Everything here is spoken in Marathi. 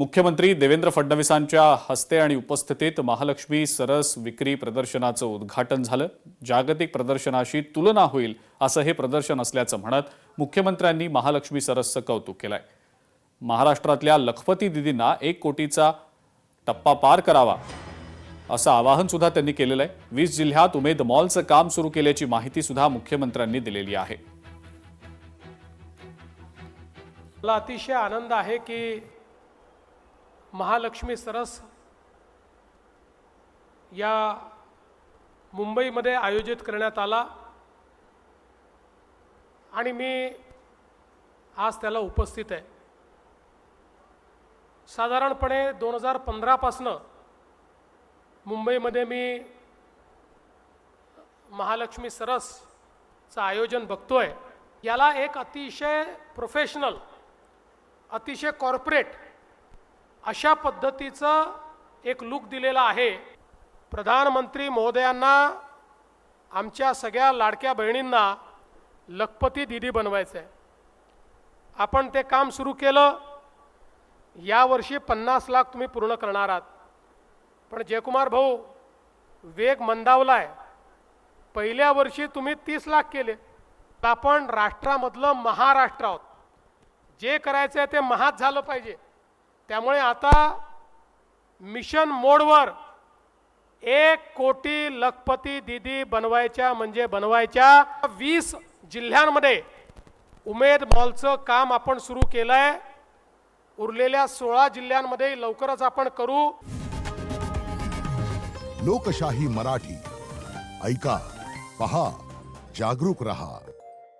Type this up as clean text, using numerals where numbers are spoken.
मुख्यमंत्री देवेंद्र फडणवीसांच्या हस्ते आणि उपस्थितीत महालक्ष्मी सरस विक्री प्रदर्शनाचं उद्घाटन झालं। जागतिक प्रदर्शनाशी तुलना होईल असं हे प्रदर्शन असल्याचं म्हणत मुख्यमंत्र्यांनी महालक्ष्मी सरसचं कौतुक केलंय। महाराष्ट्रातल्या लखपती दीदींना 1 कोटीचा टप्पा पार करावा असं आवाहन सुद्धा त्यांनी केलेलं आहे। 20 जिल्ह्यात उमेद मॉलचं काम सुरू केल्याची माहिती सुद्धा मुख्यमंत्र्यांनी दिलेली आहे। मला अतिशय आनंद आहे की महालक्ष्मी सरस या मुंबईमध्ये आयोजित करण्यात आला आणि मी आज त्याला उपस्थित आहे। साधारणपणे 2015 पासून मुंबईमध्ये मी महालक्ष्मी सरसचं आयोजन बघतोय। याला एक अतिशय प्रोफेशनल, अतिशय कॉर्पोरेट अशा पद्धतीचं एक लुक दिलेला आहे। प्रधानमंत्री महोदयांना आमच्या सगळ्या लाडक्या बहिणींना लखपती दीदी बनवायचं आहे। आपण ते काम सुरू केलं। यावर्षी 50 लाख तुम्ही पूर्ण करणार आहात, पण जयकुमार भाऊ वेग मंदावलाय। पहिल्या वर्षी तुम्ही 30 लाख केले। आपण राष्ट्रामधलं महाराष्ट्र आहोत, जे करायचं आहे ते महात झालं पाहिजे। त्यामुळे आता मिशन मोडवर 1 कोटी लखपती दीदी बनवायच्या म्हणजे बनवायच्या। 20 जिल्ह्यांमध्ये उमेद मॉलचं काम आपण सुरू केलंय। उरलेल्या 16 जिल्ह्यांमध्ये लवकरच आपण करू। लोकशाही मराठी ऐका, पहा, जागरूक रहा।